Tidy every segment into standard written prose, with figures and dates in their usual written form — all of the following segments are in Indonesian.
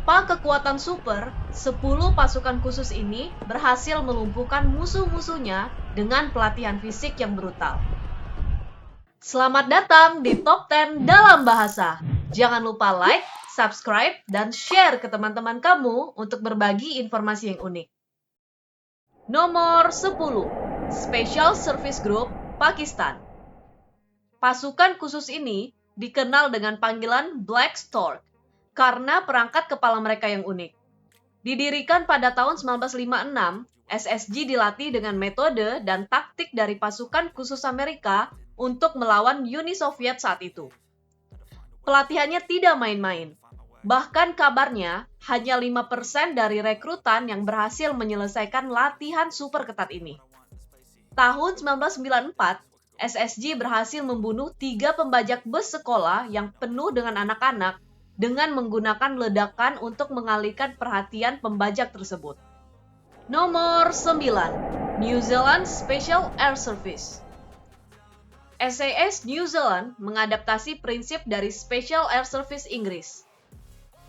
Tanpa kekuatan super, 10 pasukan khusus ini berhasil melumpuhkan musuh-musuhnya dengan pelatihan fisik yang brutal. Selamat datang di Top 10 dalam bahasa. Jangan lupa like, subscribe, dan share ke teman-teman kamu untuk berbagi informasi yang unik. Nomor 10. Special Service Group, Pakistan. Pasukan khusus ini dikenal dengan panggilan Black Stork karena perangkat kepala mereka yang unik. Didirikan pada tahun 1956, SSG dilatih dengan metode dan taktik dari pasukan khusus Amerika untuk melawan Uni Soviet saat itu. Pelatihannya tidak main-main. Bahkan kabarnya, hanya 5% dari rekrutan yang berhasil menyelesaikan latihan super ketat ini. Tahun 1994, SSG berhasil membunuh 3 pembajak bus sekolah yang penuh dengan anak-anak dengan menggunakan ledakan untuk mengalihkan perhatian pembajak tersebut. Nomor 9. New Zealand Special Air Service. SAS New Zealand mengadaptasi prinsip dari Special Air Service Inggris.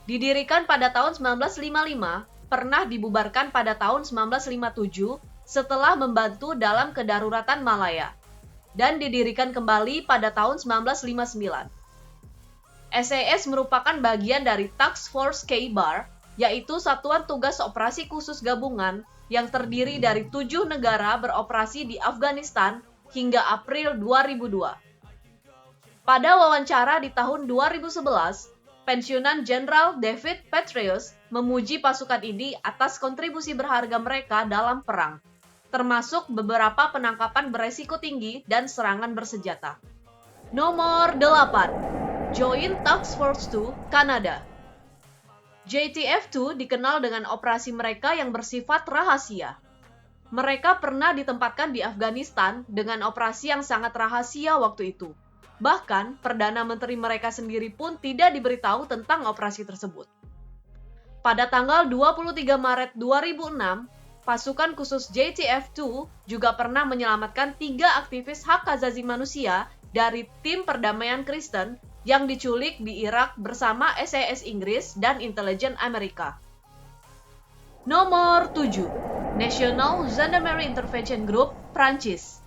Didirikan pada tahun 1955, pernah dibubarkan pada tahun 1957 setelah membantu dalam kedaruratan Malaya, dan didirikan kembali pada tahun 1959. SAS merupakan bagian dari Task Force K-Bar, yaitu satuan tugas operasi khusus gabungan yang terdiri dari 7 negara beroperasi di Afghanistan hingga April 2002. Pada wawancara di tahun 2011, pensiunan Jenderal David Petraeus memuji pasukan ini atas kontribusi berharga mereka dalam perang, termasuk beberapa penangkapan beresiko tinggi dan serangan bersenjata. Nomor 8. Joint Task Force 2, Kanada. JTF-2 dikenal dengan operasi mereka yang bersifat rahasia. Mereka pernah ditempatkan di Afghanistan dengan operasi yang sangat rahasia waktu itu. Bahkan, Perdana Menteri mereka sendiri pun tidak diberitahu tentang operasi tersebut. Pada tanggal 23 Maret 2006, pasukan khusus JTF-2 juga pernah menyelamatkan 3 aktivis hak asasi manusia dari tim perdamaian Kristen yang diculik di Irak bersama SAS Inggris dan intelijen Amerika. Nomor 7. National Gendarmerie Intervention Group, Prancis.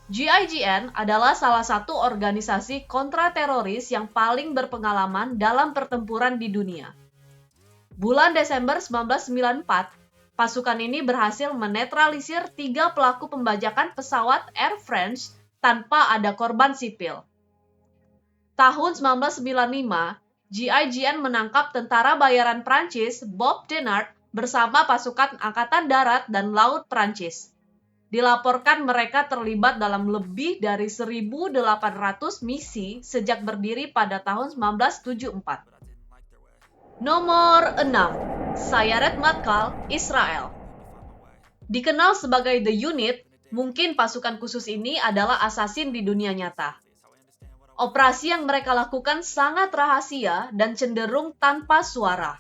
GIGN adalah salah satu organisasi kontra-teroris yang paling berpengalaman dalam pertempuran di dunia. Bulan Desember 1994, pasukan ini berhasil menetralisir 3 pelaku pembajakan pesawat Air France tanpa ada korban sipil. Tahun 1995, GIGN menangkap tentara bayaran Prancis Bob Denard bersama pasukan Angkatan Darat dan Laut Prancis. Dilaporkan mereka terlibat dalam lebih dari 1.800 misi sejak berdiri pada tahun 1974. Nomor 6. Sayeret Matkal, Israel. Dikenal sebagai The Unit, mungkin pasukan khusus ini adalah assassin di dunia nyata. Operasi yang mereka lakukan sangat rahasia dan cenderung tanpa suara.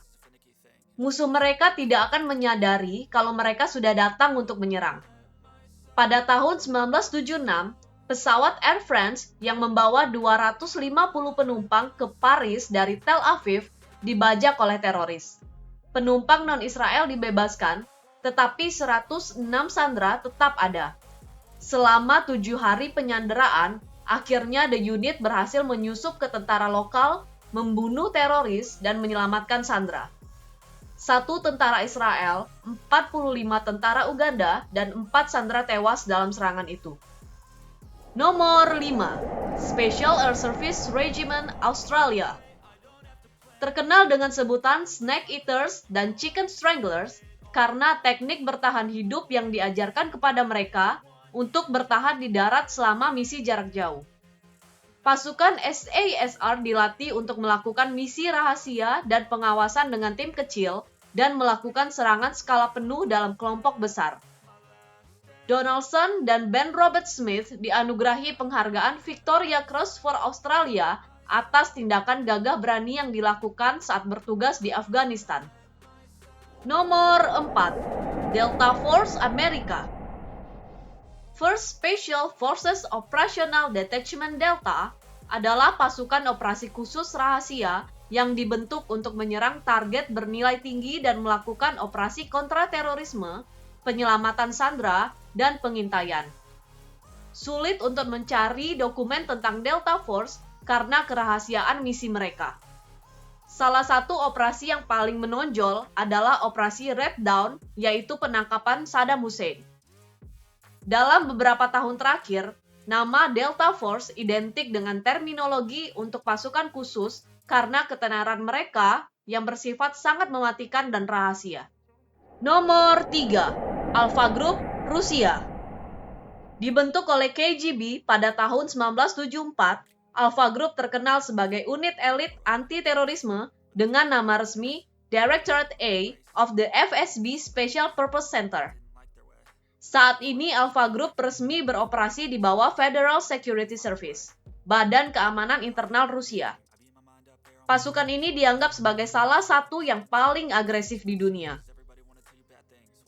Musuh mereka tidak akan menyadari kalau mereka sudah datang untuk menyerang. Pada tahun 1976, pesawat Air France yang membawa 250 penumpang ke Paris dari Tel Aviv dibajak oleh teroris. Penumpang non-Israel dibebaskan, tetapi 106 sandera tetap ada. Selama 7 hari penyanderaan, akhirnya The Unit berhasil menyusup ke tentara lokal, membunuh teroris, dan menyelamatkan sandera. 1 tentara Israel, 45 tentara Uganda, dan 4 sandera tewas dalam serangan itu. Nomor 5. Special Air Service Regiment Australia. Terkenal dengan sebutan Snake Eaters dan Chicken Stranglers karena teknik bertahan hidup yang diajarkan kepada mereka untuk bertahan di darat selama misi jarak jauh. Pasukan SASR dilatih untuk melakukan misi rahasia dan pengawasan dengan tim kecil dan melakukan serangan skala penuh dalam kelompok besar. Donaldson dan Ben Robert Smith dianugerahi penghargaan Victoria Cross for Australia atas tindakan gagah berani yang dilakukan saat bertugas di Afghanistan. Nomor 4. Delta Force Amerika. First Special Forces Operational Detachment Delta adalah pasukan operasi khusus rahasia yang dibentuk untuk menyerang target bernilai tinggi dan melakukan operasi kontraterorisme, penyelamatan sandera, dan pengintaian. Sulit untuk mencari dokumen tentang Delta Force karena kerahasiaan misi mereka. Salah satu operasi yang paling menonjol adalah Operasi Red Dawn, yaitu penangkapan Saddam Hussein. Dalam beberapa tahun terakhir, nama Delta Force identik dengan terminologi untuk pasukan khusus karena ketenaran mereka yang bersifat sangat mematikan dan rahasia. Nomor 3. Alpha Group, Rusia. Dibentuk oleh KGB pada tahun 1974, Alpha Group terkenal sebagai unit elit anti-terorisme dengan nama resmi Directorate A of the FSB Special Purpose Center. Saat ini Alpha Group resmi beroperasi di bawah Federal Security Service, Badan Keamanan Internal Rusia. Pasukan ini dianggap sebagai salah satu yang paling agresif di dunia.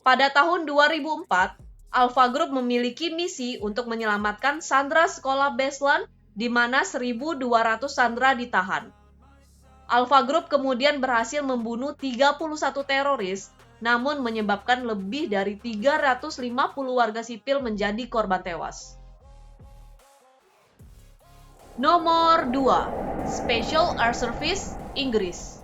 Pada tahun 2004, Alpha Group memiliki misi untuk menyelamatkan sandera sekolah Beslan di mana 1.200 sandera ditahan. Alpha Group kemudian berhasil membunuh 31 teroris, namun menyebabkan lebih dari 350 warga sipil menjadi korban tewas. Nomor 2. Special Air Service, Inggris.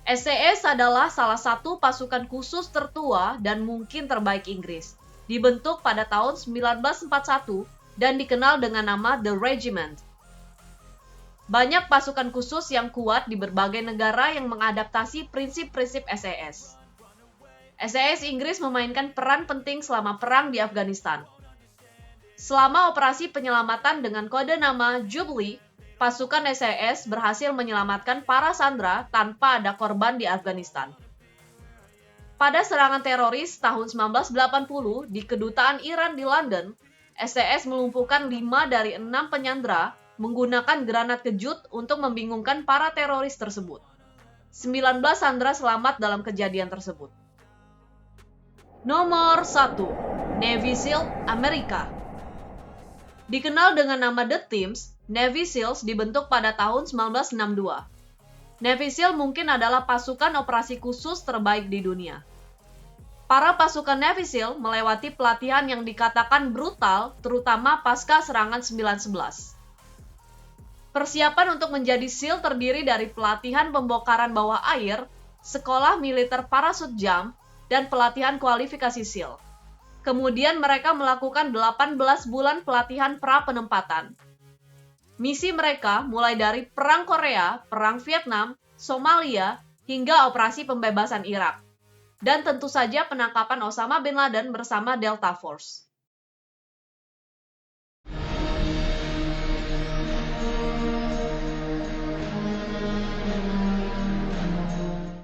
SAS adalah salah satu pasukan khusus tertua dan mungkin terbaik Inggris. Dibentuk pada tahun 1941 dan dikenal dengan nama The Regiment. Banyak pasukan khusus yang kuat di berbagai negara yang mengadaptasi prinsip-prinsip SAS. SAS Inggris memainkan peran penting selama perang di Afghanistan. Selama operasi penyelamatan dengan kode nama Jubilee, pasukan SAS berhasil menyelamatkan para sandera tanpa ada korban di Afghanistan. Pada serangan teroris tahun 1980 di kedutaan Iran di London, SAS melumpuhkan 5 dari 6 penyandera menggunakan granat kejut untuk membingungkan para teroris tersebut. 19 sandera selamat dalam kejadian tersebut. Nomor 1. Navy SEAL Amerika. Dikenal dengan nama The Teams, Navy SEALs dibentuk pada tahun 1962. Navy SEAL mungkin adalah pasukan operasi khusus terbaik di dunia. Para pasukan Navy SEAL melewati pelatihan yang dikatakan brutal, terutama pasca serangan 9/11. Persiapan untuk menjadi SEAL terdiri dari pelatihan pembongkaran bawah air, sekolah militer parachute jump, dan pelatihan kualifikasi SEAL. Kemudian mereka melakukan 18 bulan pelatihan pra-penempatan. Misi mereka mulai dari Perang Korea, Perang Vietnam, Somalia, hingga operasi pembebasan Irak. Dan tentu saja penangkapan Osama bin Laden bersama Delta Force.